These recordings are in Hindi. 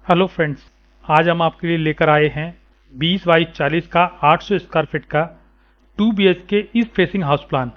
हेलो फ्रेंड्स, आज हम आपके लिए लेकर आए हैं 20 बाई 40 का 800 स्क्वायर फीट का 2 BHK east facing house plan.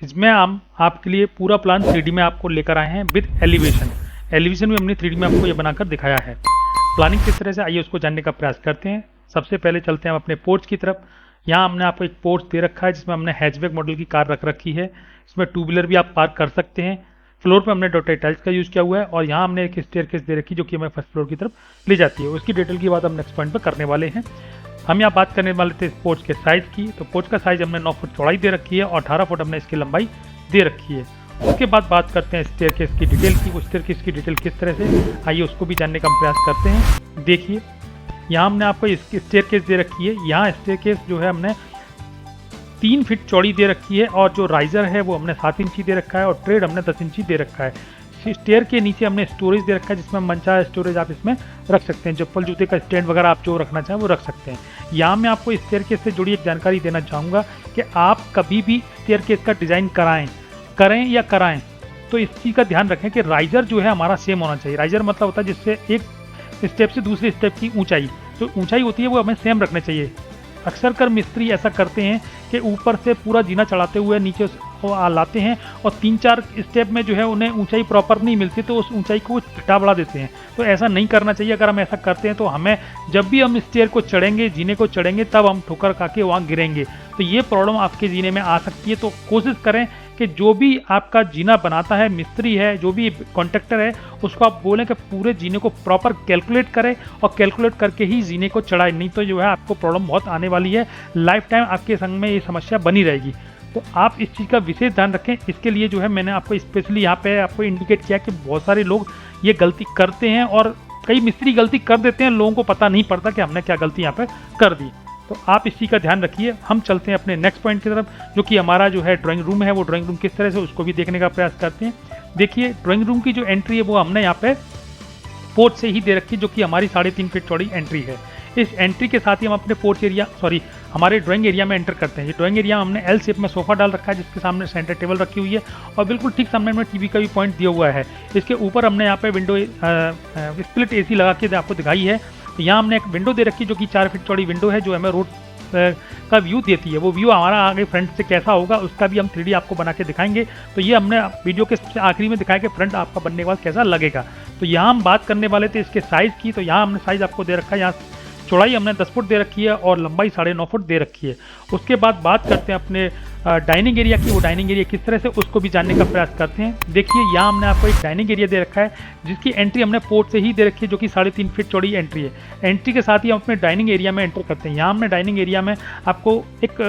इसमें हम आपके लिए पूरा प्लान 3D में आपको लेकर आए हैं विद एलिवेशन। एलिवेशन भी हमने 3D में आपको ये बनाकर दिखाया है। प्लानिंग किस तरह से, आइए उसको जानने का प्रयास करते हैं। सबसे पहले चलते हैं हम अपने पोर्च की तरफ। यहाँ हमने आपको एक पोर्च दे रखा है जिसमें हमने हैचबैक मॉडल की कार रख रखी है। इसमें टू व्हीलर भी आप पार्क कर सकते हैं। फ्लोर पे हमने डॉटेड टाइल्स का यूज़ किया हुआ है और यहाँ हमने एक स्टेयरकेस दे रखी जो कि हमें फर्स्ट फ्लोर की तरफ ले जाती है। उसकी डिटेल की बात हम नेक्स्ट पॉइंट पर करने वाले हैं। हम यहाँ बात करने वाले थे पोर्च के साइज़ की। तो पोर्च का साइज़ हमने 9 फुट चौड़ाई दे रखी है और 18 फुट हमने इसकी लंबाई दे रखी है। उसके बाद बात करते हैं स्टेयरकेस की डिटेल की। वो स्टेयरकेस की डिटेल किस तरह से, आइए उसको भी जानने का हम प्रयास करते हैं। देखिए, यहाँ हमने आपको इसकी स्टेयरकेस दे रखी है। यहाँ स्टेयरकेस जो है हमने 3 फीट चौड़ी दे रखी है और जो राइजर है वो हमने 7 इंची दे रखा है और ट्रेड हमने 10 इंची दे रखा है। स्टेयर के नीचे हमने स्टोरेज दे रखा है जिसमें मनचाहा स्टोरेज आप इसमें रख सकते हैं। चप्पल जूते का स्टैंड वगैरह आप जो रखना चाहें वो रख सकते हैं। यहाँ मैं आपको स्टेयरकेस से जुड़ी एक जानकारी देना चाहूँगा कि आप कभी भी स्टेयरकेस का डिज़ाइन करें या कराएं तो इस चीज़ का ध्यान रखें कि राइजर जो है हमारा सेम होना चाहिए। राइजर मतलब होता है जिससे एक स्टेप से दूसरे स्टेप की ऊंचाई, जो ऊंचाई होती है वो हमें सेम रखनी चाहिए। अक्सर कर मिस्त्री ऐसा करते हैं कि ऊपर से पूरा जीना चढ़ाते हुए नीचे लाते हैं और 3-4 स्टेप में जो है उन्हें ऊंचाई प्रॉपर नहीं मिलती तो उस ऊंचाई को घटा बढ़ा देते हैं। तो ऐसा नहीं करना चाहिए। अगर हम ऐसा करते हैं तो हमें जब भी हम स्टेयर को चढ़ेंगे, जीने को चढ़ेंगे, तब हम ठोकर खा के वहाँ गिरेंगे। तो ये प्रॉब्लम आपके जीने में आ सकती है। तो कोशिश करें कि जो भी आपका जीना बनाता है, मिस्त्री है, जो भी कॉन्ट्रैक्टर है, उसको आप बोलें कि पूरे जीने को प्रॉपर कैलकुलेट करें और कैलकुलेट करके ही जीने को चढ़ाए। नहीं तो जो है आपको प्रॉब्लम बहुत आने वाली है। लाइफ टाइम आपके संग में ये समस्या बनी रहेगी। तो आप इस चीज़ का विशेष ध्यान रखें। इसके लिए जो है मैंने आपको स्पेशली यहाँ पे आपको इंडिकेट किया कि बहुत सारे लोग ये गलती करते हैं और कई मिस्त्री गलती कर देते हैं, लोगों को पता नहीं पड़ता कि हमने क्या गलती यहाँ पे कर दी। तो आप इस चीज़ का ध्यान रखिए। हम चलते हैं अपने नेक्स्ट पॉइंट की तरफ, जो कि हमारा जो है ड्राइंग रूम है। वो ड्राइंग रूम किस तरह से, उसको भी देखने का प्रयास करते हैं। देखिए, ड्राइंग रूम की जो एंट्री है वो हमने यहाँ पे पोर्च से ही दे रखी, जो कि हमारी 3.5 फीट चौड़ी एंट्री है। इस एंट्री के साथ ही हम अपने हमारे ड्राइंग एरिया में एंटर करते हैं। ये ड्राइंग एरिया में हमने एल शेप में सोफा डाल रखा है जिसके सामने सेंटर टेबल रखी हुई है और बिल्कुल ठीक सामने में टीवी का भी पॉइंट दिया हुआ है। इसके ऊपर हमने यहाँ पे विंडो स्प्लिट एसी लगा के आपको दिखाई है। यहाँ हमने एक विंडो दे रखी है जो कि 4 फीट चौड़ी विंडो है, जो हमें रोड का व्यू देती है। वो व्यू हमारा आगे फ्रंट से कैसा होगा उसका भी हम 3D आपको बना के दिखाएंगे। तो ये हमने वीडियो के सबसे आखिरी में दिखाया कि फ्रंट आपका बनने के बाद कैसा लगेगा। तो यहाँ हम बात करने वाले थे इसके साइज़ की। तो यहाँ हमने साइज़ आपको दे रखा है। यहाँ चौड़ाई हमने 10 फुट दे रखी है और लंबाई 9.5 फुट दे रखी है। उसके बाद बात करते हैं अपने डाइनिंग एरिया की। वो डाइनिंग एरिया किस तरह से, उसको भी जानने का प्रयास करते हैं। देखिए, यहाँ हमने आपको एक डाइनिंग एरिया दे रखा है जिसकी एंट्री हमने पोर्ट से ही दे रखी है, जो कि 3.5 फीट चौड़ी एंट्री है। एंट्री के साथ ही हम अपने डाइनिंग एरिया में एंटर करते हैं। यहाँ हमने डाइनिंग एरिया में आपको एक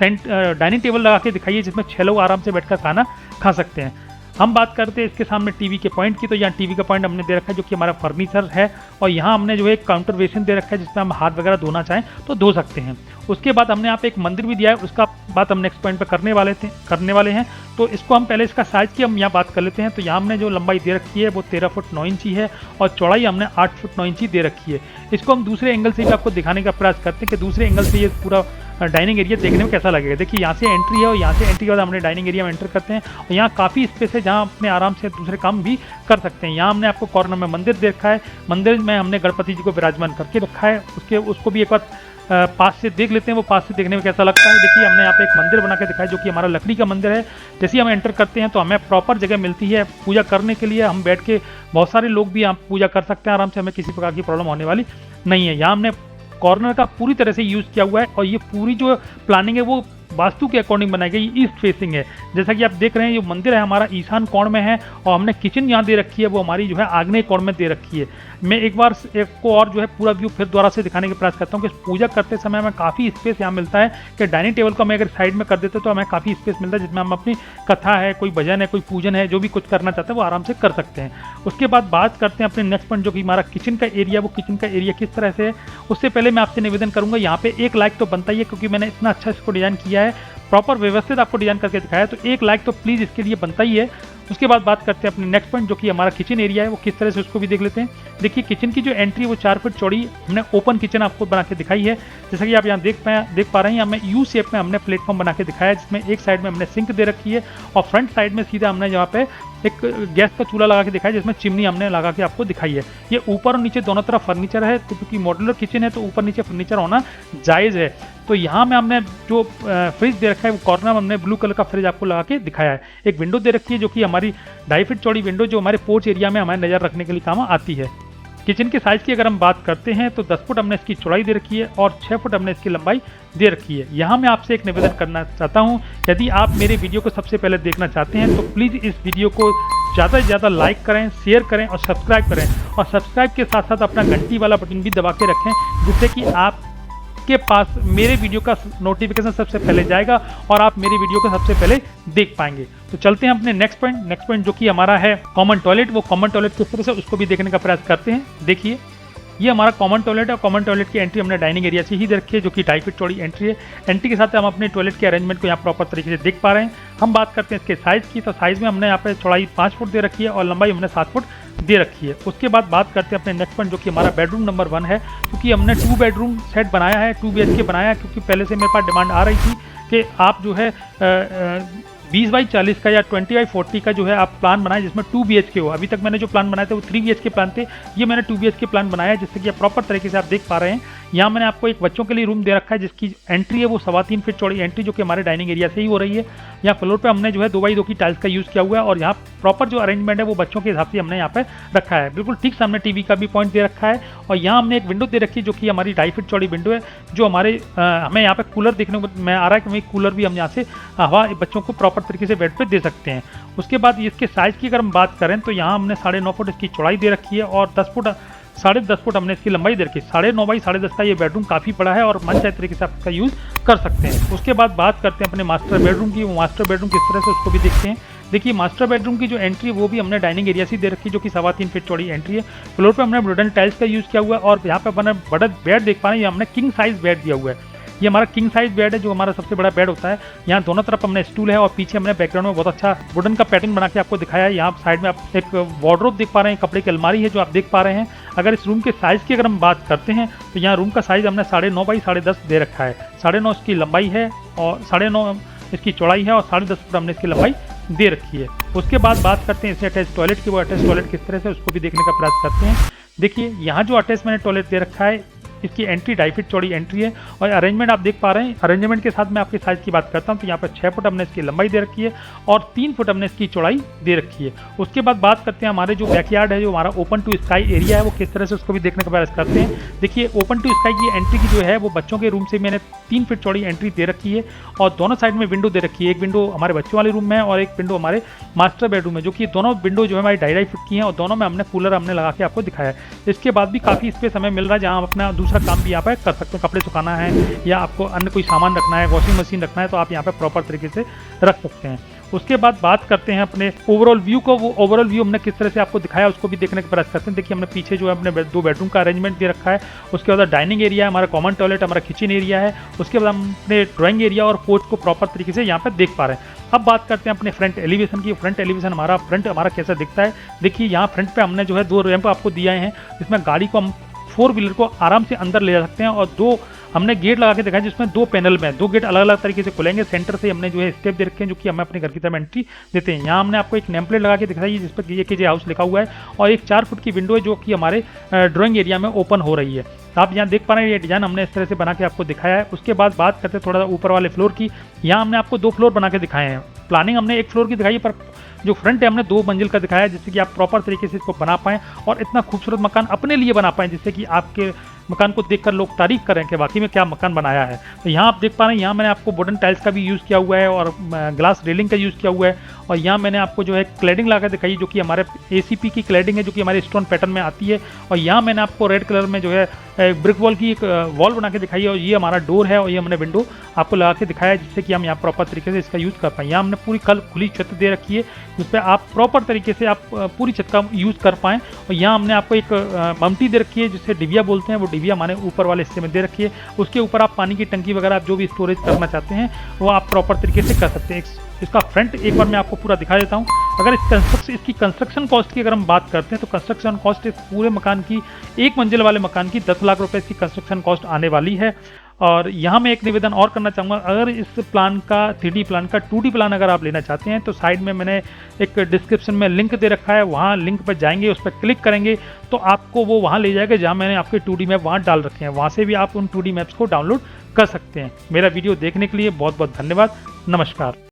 डाइनिंग टेबल लगा के दिखाई है जिसमें 6 लोग आराम से बैठकर खाना खा सकते हैं। हम बात करते हैं इसके सामने टीवी के पॉइंट की। तो यहाँ टीवी का पॉइंट हमने दे रखा है जो कि हमारा फर्नीचर है और यहाँ हमने जो है एक काउंटर बेसिन दे रखा है जिसमें हम हाथ वगैरह धोना चाहें तो धो सकते हैं। उसके बाद हमने यहाँ पे एक मंदिर भी दिया है, उसका बात हम नेक्स्ट पॉइंट पर करने वाले हैं। तो इसको हम पहले इसका साइज़ की हम यहाँ बात कर लेते हैं। तो यहाँ हमने जो लंबाई दे रखी है वो 13 फुट 9 इंची है और चौड़ाई हमने 8 फुट 9 इंची दे रखी है। इसको हम दूसरे एंगल से भी आपको दिखाने का प्रयास करते हैं कि दूसरे एंगल से ये पूरा डाइनिंग एरिया देखने में कैसा लगेगा। देखिए, यहाँ से एंट्री है और यहाँ से एंट्री के बाद हमने डाइनिंग एरिया में एंटर करते हैं और यहाँ काफ़ी स्पेस है जहाँ अपने आराम से दूसरे काम भी कर सकते हैं। यहाँ हमने आपको कॉर्नर में मंदिर दे रखा है। मंदिर में हमने गणपति जी को विराजमान करके रखा है। उसको भी एक बार पास से देख लेते हैं, वो पास से देखने में कैसा लगता है। देखिए, हमने यहाँ पे एक मंदिर बना के दिखाया जो कि हमारा लकड़ी का मंदिर है। जैसे ही हम एंटर करते हैं तो हमें प्रॉपर जगह मिलती है पूजा करने के लिए। हम बैठ के बहुत सारे लोग भी यहाँ पूजा कर सकते हैं आराम से, हमें किसी प्रकार की प्रॉब्लम होने वाली नहीं है। यहाँ हमने कॉर्नर का पूरी तरह से यूज़ किया हुआ है और ये पूरी जो प्लानिंग है वो वास्तु के अकॉर्डिंग बनाई गई, ईस्ट फेसिंग है। जैसा कि आप देख रहे हैं, ये मंदिर है हमारा ईशान कोण में है और हमने किचन यहाँ दे रखी है वो हमारी जो है आग्नेय कोण में दे रखी है। मैं एक बार को और जो है पूरा व्यू फिर दोबारा से दिखाने का प्रयास करता हूँ कि पूजा करते समय हमें काफ़ी स्पेस यहाँ मिलता है कि डाइनिंग टेबल को हमें अगर साइड में कर देते तो हमें काफ़ी स्पेस मिलता है जिसमें हम अपनी कथा है, कोई भजन है, कोई पूजन है, जो भी कुछ करना चाहते हैं वो आराम से कर सकते हैं। उसके बाद बात करते हैं अपने नेक्स्ट पॉइंट जो कि हमारा किचन का एरिया। वो किचन का एरिया किस तरह से है, उससे पहले मैं आपसे निवेदन करूँगा, यहाँ पे 1 लाइक तो बनता ही है क्योंकि मैंने इतना अच्छा इसको डिज़ाइन किया है, प्रॉपर व्यवस्थित आपको डिजाइन करके दिखाया है। तो 1 लाइक तो प्लीज़ इसके लिए बनता ही है। उसके बाद बात करते हैं अपने नेक्स्ट पॉइंट जो कि हमारा किचन एरिया है। वो किस तरह से, उसको भी देख लेते हैं। देखिए, किचन की जो एंट्री वो 4 फुट चौड़ी हमने ओपन किचन आपको बना के दिखाई है। जैसा कि आप यहाँ देख पा रहे हैं, हमें यू शेप में हमने प्लेटफॉर्म बना के दिखाया है जिसमें एक साइड में हमने सिंक दे रखी है और फ्रंट साइड में सीधा हमने यहाँ पे एक गैस का चूल्हा लगा के दिखाया जिसमें चिमनी हमने लगा के आपको दिखाई है। ये ऊपर और नीचे दोनों तरफ फर्नीचर है, तो क्योंकि मॉड्यूलर किचन है तो ऊपर नीचे फर्नीचर होना जायज़ है। तो यहाँ में हमने जो फ्रिज दे रखा है वो कॉर्नर में हमने ब्लू कलर का फ्रिज आपको लगा के दिखाया है। एक विंडो दे रखी है जो कि हमारी 2.5 फीट चौड़ी विंडो जो हमारे पोर्च एरिया में हमारे नज़र रखने के लिए काम आती है। किचन के साइज़ की अगर हम बात करते हैं तो 10 फुट हमने इसकी चौड़ाई दे रखी है और 6 फुट हमने इसकी लंबाई दे रखी है। यहाँ मैं आपसे एक निवेदन करना चाहता हूँ, यदि आप मेरे वीडियो को सबसे पहले देखना चाहते हैं तो प्लीज़ इस वीडियो को ज़्यादा से ज़्यादा लाइक करें, शेयर करें और सब्सक्राइब करें, और सब्सक्राइब के साथ साथ अपना घंटी वाला बटन भी दबा के रखें, जिससे कि आपके पास मेरे वीडियो का नोटिफिकेशन सबसे पहले जाएगा और आप मेरी वीडियो को सबसे पहले देख पाएंगे। तो चलते हैं अपने नेक्स्ट पॉइंट जो कि हमारा है कॉमन टॉयलेट। वो कॉमन टॉयलेट किस तरह से उसको भी देखने का प्रयास करते हैं। देखिए, ये हमारा कॉमन टॉयलेट है। कॉमन टॉयलेट की एंट्री हमने डाइनिंग एरिया से ही दे रखी है जो कि 2.5 फीट चौड़ी एंट्री है। एंट्री के साथ हम अपने टॉयलेट के अरेंजमेंट को यहाँ प्रॉपर तरीके से देख पा रहे हैं। हम बात करते हैं इसके साइज़ की, तो साइज़ में हमने यहाँ पे चौड़ाई 5 फुट दे रखी है और लंबाई हमने 7 फुट दे रखी है। उसके बाद बात करते हैं अपने नेक्स्ट पॉइंट जो कि हमारा बेडरूम नंबर 1 है, क्योंकि हमने 2 बेडरूम सेट बनाया है, 2 BHK बनाया है, क्योंकि पहले से मेरे पास डिमांड आ रही थी कि आप जो है 20x40 का या 20x40 का जो है आप प्लान बनाएं जिसमें 2 BHK हो। अभी तक मैंने जो प्लान बनाए थे वो 3 BHK प्लान थे, ये मैंने 2 BHK प्लान बनाया है, जिससे कि आप प्रॉपर तरीके से आप देख पा रहे हैं। यहाँ मैंने आपको एक बच्चों के लिए रूम दे रखा है जिसकी एंट्री है वो 3.25 फीट चौड़ी एंट्री जो कि हमारे डाइनिंग एरिया से ही हो रही है। यहाँ फ्लोर पे हमने जो है 2x2 की टाइल्स का यूज़ किया हुआ है और यहाँ प्रॉपर जो अरेंजमेंट है वो बच्चों के हिसाब से हमने यहाँ पे रखा है। बिल्कुल ठीक सामने टीवी का भी पॉइंट दे रखा है और यहाँ हमने एक विंडो दे रखी है जो कि हमारी 2.5 फीट चौड़ी विंडो है, जो हमारे हमें यहाँ पे कूलर देखने को मैं आ रहा है कि कूलर भी हम यहाँ से हवा बच्चों को प्रॉपर तरीके से बेड पे दे सकते हैं। उसके बाद इसके साइज़ की अगर हम बात करें तो यहाँ हमने 9.5 फुट इसकी चौड़ाई दे रखी है और 10.5 फुट हमने इसकी लंबाई दे रखी है। 9.5 बाई 10.5 का ये बेडरूम काफ़ी बड़ा है और मन चाहे तरीके से आप इसका यूज़ कर सकते हैं। उसके बाद बात करते हैं अपने मास्टर बेडरूम की। वो मास्टर बेडरूम किस तरह से उसको भी देखते हैं। देखिए, मास्टर बेडरूम की जो एंट्री है वो भी हमने डाइनिंग एरिया से दे रखी है जो कि 3.25 फीट चौड़ी एंट्री है। फ्लोर पे हमने वुडन टाइल्स का यूज़ किया हुआ है और यहाँ पे अपना बड़ा बेड देख पा रहे हैं, ये हमने किंग साइज बेड दिया हुआ है। ये हमारा किंग साइज बेड है जो हमारा सबसे बड़ा बेड होता है। यहाँ दोनों तरफ हमने स्टूल है और पीछे हमने बैकग्राउंड में बहुत अच्छा वुडन का पैटर्न बना के आपको दिखाया है। यहाँ साइड में आप एक वार्डरोब देख पा रहे हैं, कपड़े की अलमारी है जो आप देख पा रहे हैं। अगर इस रूम के साइज़ की अगर हम बात करते हैं तो यहाँ रूम का साइज़ हमने 9.5 बाई 10.5 दे रखा है। 9.5 इसकी लंबाई है और 9.5 इसकी चौड़ाई है और 10.5 फुट हमने इसकी लंबाई दे रखी है। उसके बाद बात करते हैं इसे अटैच टॉयलेट की। वो अटैच टॉयलेट किस तरह से उसको भी देखने का प्रयास करते हैं। देखिए, यहाँ जो अटैच मैंने टॉयलेट दे रखा है इसकी एंट्री 2.5 फीट चौड़ी एंट्री है और अरेंजमेंट आप देख पा रहे हैं। अरेंजमेंट के साथ मैं आपके साइज़ की बात करता हूं तो यहाँ पर 6 फुट हमने इसकी लंबाई दे रखी है और 3 फुट हमने इसकी चौड़ाई दे रखी है। उसके बाद बात करते हैं हमारे जो बैकयार्ड है, जो हमारा ओपन टू स्काई एरिया है, वो किस तरह से उसको भी देखने का प्रयास करते हैं। देखिए, ओपन टू स्काई की एंट्री की जो है वो बच्चों के रूम से मैंने 3 फीट चौड़ी एंट्री दे रखी है और दोनों साइड में विंडो दे रखी है। एक विंडो हमारे बच्चों वाले रूम में है और एक विंडो हमारे मास्टर बेडरूम में, जो कि दोनों विंडो जो है हमारी 2.5 फीट की हैं और दोनों में हमने कूलर हमने लगा के आपको दिखाया है। इसके बाद भी काफ़ी स्पेस हमें मिल रहा है जहाँ हम अपना दूसरा काम भी यहाँ पर कर सकते हैं। कपड़े सुखाना है या आपको अन्य कोई सामान रखना है, वॉशिंग मशीन रखना है, तो आप यहाँ पे प्रॉपर तरीके से रख सकते हैं। उसके बाद बात करते हैं अपने ओवरऑल व्यू को। वो ओवरऑल व्यू हमने किस तरह से आपको दिखाया उसको भी देखने का प्रयास करते हैं। देखिए, हमने पीछे जो है अपने 2 बेडरूम का अरेंजमेंट दे रखा है। उसके बाद डाइनिंग एरिया है, हमारा कॉमन टॉयलेट, हमारा किचन एरिया है। उसके बाद हम अपने ड्राइंग एरिया और पोर्च को प्रॉपर तरीके से यहाँ पर देख पा रहे हैं। अब बात करते हैं अपने फ्रंट एलिवेशन की। फ्रंट एलिवेशन हमारा कैसा दिखता है। देखिए, यहाँ फ्रंट पे हमने जो है 2 रैंप आपको दिए हैं, जिसमें गाड़ी को हम 4 व्हीलर को आराम से अंदर ले जा सकते हैं और 2 हमने गेट लगा के देखा है जिसमें 2 पैनल में 2 गेट अलग अलग तरीके से खुलेंगे। सेंटर से हमने जो है स्टेप दे रखे हैं जो कि हमें अपने घर की तरफ एंट्री देते हैं। यहाँ हमने आपको एक नेम प्लेट लगा के दिखाई है जिस पर KJ हाउस लिखा हुआ है और एक 4 फुट की विंडो है जो कि हमारे ड्राइंग एरिया में ओपन हो रही है। आप यहाँ देख पा रहे हैं, ये डिजाइन हमने इस तरह से बना के आपको दिखाया है। उसके बाद बात करते हैं थोड़ा सा ऊपर वाले फ्लोर की। यहाँ हमने आपको 2 फ्लोर बना के दिखाए हैं। प्लानिंग हमने 1 फ्लोर की दिखाई है, पर जो फ्रंट है हमने 2 मंजिल का दिखाया है, जिससे कि आप प्रॉपर तरीके से इसको बना पाएँ और इतना खूबसूरत मकान अपने लिए बना पाएँ, जिससे कि आपके मकान को देखकर लोग तारीफ करें कि वाकई में क्या मकान बनाया है। तो यहाँ आप देख पा रहे हैं, यहाँ मैंने आपको वुडन टाइल्स का भी यूज़ किया हुआ है और ग्लास रेलिंग का यूज़ किया हुआ है और यहाँ मैंने आपको जो है क्लैडिंग लगा दिखाई जो कि हमारे ACP की क्लैडिंग है जो कि हमारे स्टोन पैटर्न में आती है। और यहाँ मैंने आपको रेड कलर में जो है ब्रिक वॉल की एक वॉल बना के दिखाई है और ये हमारा डोर है और ये हमने विंडो आपको लगा के दिखाया है, जिससे कि हम यहाँ प्रॉपर तरीके से इसका यूज़ कर पाएँ। यहाँ हमने पूरी खुली छत दे रखी है जिस पर आप प्रॉपर तरीके से आप पूरी छत का यूज़ कर पाएँ। और यहाँ हमने आपको एक ममटी दे रखी है जिसे डिबिया बोलते हैं, वो डिबिया हमारे ऊपर वाले हिस्से में दे रखी है। उसके ऊपर आप पानी की टंकी वगैरह आप जो भी स्टोरेज करना चाहते हैं वो आप प्रॉपर तरीके से कर सकते हैं। इसका फ्रंट एक बार मैं आपको पूरा दिखा देता हूँ। अगर इसकी कंस्ट्रक्शन कॉस्ट की अगर हम बात करते हैं तो कंस्ट्रक्शन कॉस्ट इस पूरे मकान की 1 मंजिल वाले मकान की 10 लाख रुपए इसकी कंस्ट्रक्शन कॉस्ट आने वाली है। और यहाँ मैं एक निवेदन और करना चाहूँगा, अगर इस प्लान का 3D प्लान का 2D प्लान अगर आप लेना चाहते हैं तो साइड में मैंने एक डिस्क्रिप्शन में लिंक दे रखा है, वहाँ लिंक पर जाएंगे, उस पर क्लिक करेंगे तो आपको वो वहाँ ले जाएगा जहाँ मैंने आपके 2D मैप वहाँ डाल रखे हैं। वहाँ से भी आप उन 2D मैप्स को डाउनलोड कर सकते हैं। मेरा वीडियो देखने के लिए बहुत बहुत धन्यवाद। नमस्कार।